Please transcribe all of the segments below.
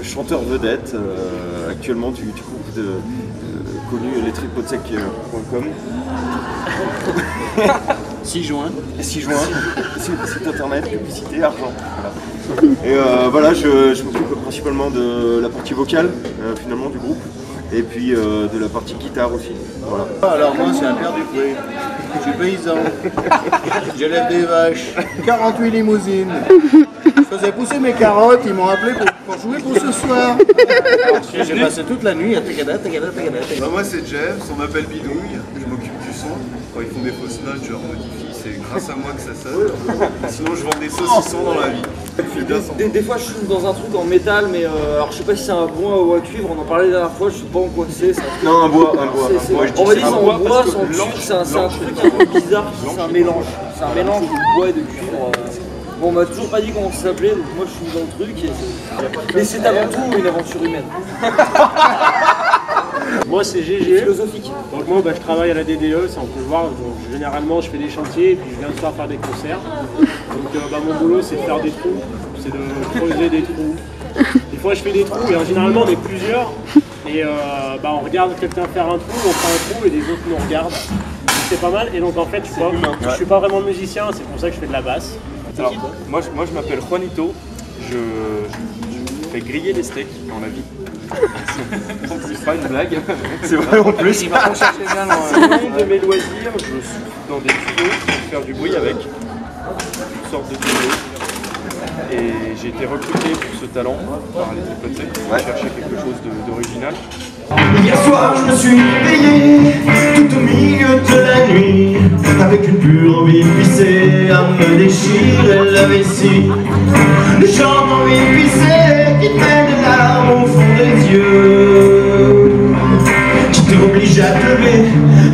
Chanteur vedette actuellement du groupe connu lestripotsec.com. 6 juin. 6 juin, site internet, publicité, argent. Voilà. Et voilà, je m'occupe principalement de la partie vocale finalement du groupe et puis de la partie guitare aussi. Voilà. Alors moi c'est un père du fouet. Je suis paysan, j'élève des vaches, 48 limousines. Je faisais pousser mes carottes, ils m'ont appelé pour jouer pour ce soir. J'ai passé toute la nuit à Tegada. Bah moi c'est Jeff, on m'appelle Bidouille, je m'occupe du son. Quand ils font des fausses notes, je leur modifie, c'est grâce à moi que ça sonne. Sinon je vends des saucissons dans la vie. Des fois je suis dans un truc en métal, mais alors je sais pas si c'est un bois ou un cuivre, on en parlait la dernière fois, je sais pas en quoi c'est. Non, un bois. On va dire c'est en bois, c'est en cuivre, c'est un truc un peu bizarre, c'est un mélange. C'est un mélange de bois et de cuivre. Bon, on m'a toujours pas dit comment ça s'appelait, donc moi je suis dans le truc. Mais c'est avant tout une aventure humaine. Moi c'est GG. Philosophique. Donc moi je travaille à la DDE, ça on peut le voir. Donc, généralement je fais des chantiers et puis je viens le soir faire des concerts. Donc mon boulot c'est de faire des trous, c'est de creuser des trous. Des fois je fais des trous et généralement on est plusieurs. Et on regarde quelqu'un faire un trou, on fait un trou et les autres nous regardent. C'est pas mal. Et donc en fait je suis pas vraiment musicien, c'est pour ça que je fais de la basse. Alors, moi je m'appelle Juanito, je fais griller des steaks dans la vie. C'est pas une blague. C'est vrai en plus. Il va chercher bien loin. De mes loisirs, je suis dans des tuyaux pour faire du bruit avec toutes sortes de tuyaux. Et j'ai été recruté pour ce talent par les Tripotsec pour chercher quelque chose d'original. Hier soir je me suis réveillé tout au milieu de la nuit avec une pure envie de pisser, à me déchirer la vessie. J'ai envie de pisser qui te met des larmes au fond des yeux, qui t'oblige à te lever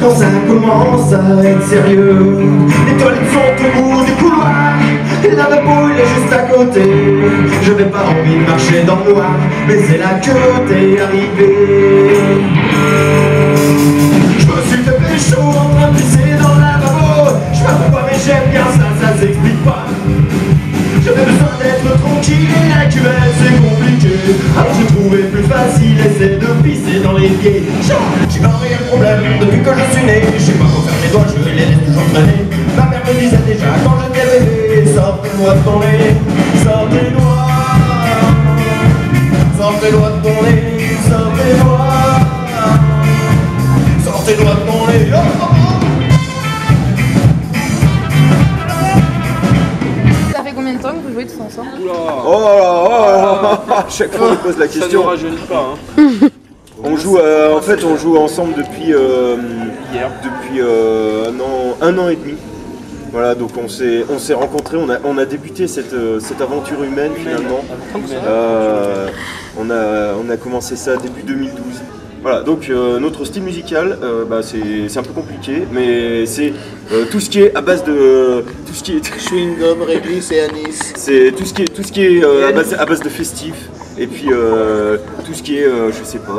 quand ça commence à être sérieux. Les toilettes sont au bout du couloir et la lavabo il est juste à côté. Je n'avais pas envie de marcher dans le noir, mais c'est là que t'es arrivé. Je me suis fait pécho en train de pisser dans le lavabo. Je sais pas pourquoi mais j'aime bien ça s'explique pas. J'avais besoin d'être tranquille et la cuvette c'est compliqué. Alors j'ai trouvé plus facile, essayer de pisser dans les pieds. J'ai pas rien de problème depuis que je suis né. Je sais pas quoi faire mes doigts, je les laisse toujours traîner. Ma mère me disait déjà quand j'étais bébé, sortez-moi de ton nez, sortez-moi. Sortez-moi de ton nez, sortez-moi. Sortez-moi de ton nez, oh, oh, oh. Ça fait combien de temps que vous jouez tous ensemble? À chaque fois on me pose la question. Ça ne rajeunit pas. Hein. On joue, en fait on joue ensemble depuis un an et demi. Voilà, donc on s'est rencontrés, on a débuté cette aventure humaine finalement. On a commencé ça début 2012. Voilà, donc notre style musical, c'est un peu compliqué, mais c'est tout ce qui est à base de chewing-gum, réglisse et anis. C'est tout ce qui est à base de festif. Et puis tout ce qui est, je sais pas,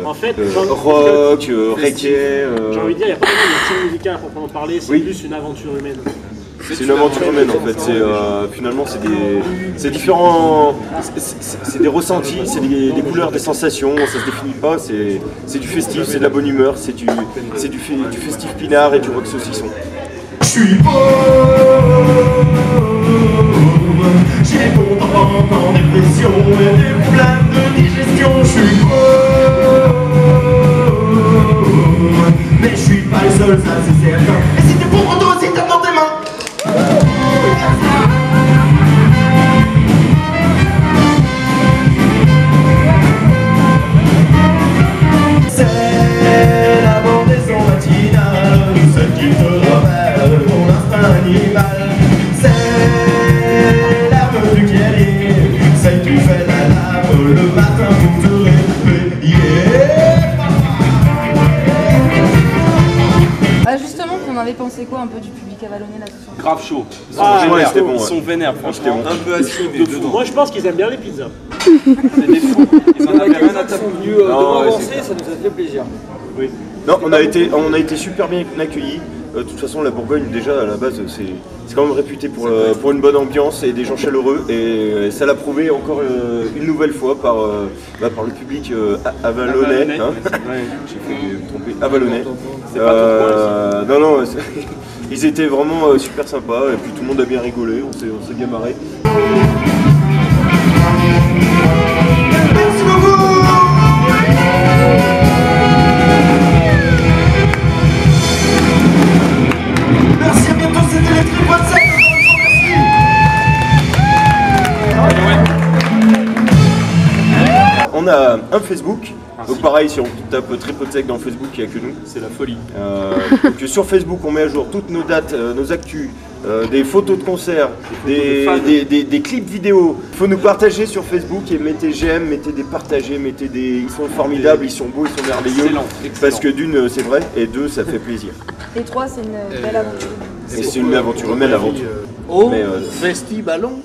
en fait, rock, reggae. J'ai envie de dire, il n'y a pas vraiment de style musical à proprement parler, c'est plus une aventure humaine. C'est une aventure humaine en fait, finalement c'est différents, c'est des ressentis, c'est des couleurs, des sensations, ça se définit pas, c'est du festif, c'est de la bonne humeur, c'est du festif pinard et du rock saucisson. Je suis pauvre, j'ai longtemps en dépression et des problèmes de digestion. Je suis pauvre, mais je suis pas le seul, ça c'est certain. Et si t'es pauvre toi aussi, tape dans tes mains. animal. C'est l'herbe du guerrier, celle qui fait la lave le matin pour te réveiller. Justement, vous en avez pensé quoi un peu du public avalonnais là ce soir? Grave chaud. Ils sont vénères, franchement. Un peu assis, mais dedans. Moi je pense qu'ils aiment bien les pizzas. C'est des fous. Ils en avaient rien à Ils taper. sont venus de m'avancer, ça nous a fait plaisir. Oui. Non, on a été super bien accueillis. De toute façon, la Bourgogne, déjà, à la base, c'est quand même réputé pour une bonne ambiance et des gens chaleureux. Et ça l'a prouvé encore une nouvelle fois par le public avalonnais. Hein. J'ai fait tromper. Avalonnais. C'est pas ton point, non, ils étaient vraiment super sympas. Et puis tout le monde a bien rigolé, on s'est bien marré. Merci beaucoup. Merci, à bientôt, c'était les Triples 7. On a un Facebook, donc pareil, si on tape Triples Sec dans Facebook, il n'y a que nous. C'est la folie. Donc sur Facebook, on met à jour toutes nos dates, nos actus, des photos de concerts, des clips vidéo. Il faut nous partager sur Facebook et mettez j'aime, mettez des partagés, mettez des... Ils sont formidables, ils sont beaux, ils sont merveilleux. Excellent. Parce que d'une, c'est vrai, et deux, ça fait plaisir. Et 3, c'est une belle aventure. Et c'est une aventure humaine, aventure. Au Festiballon.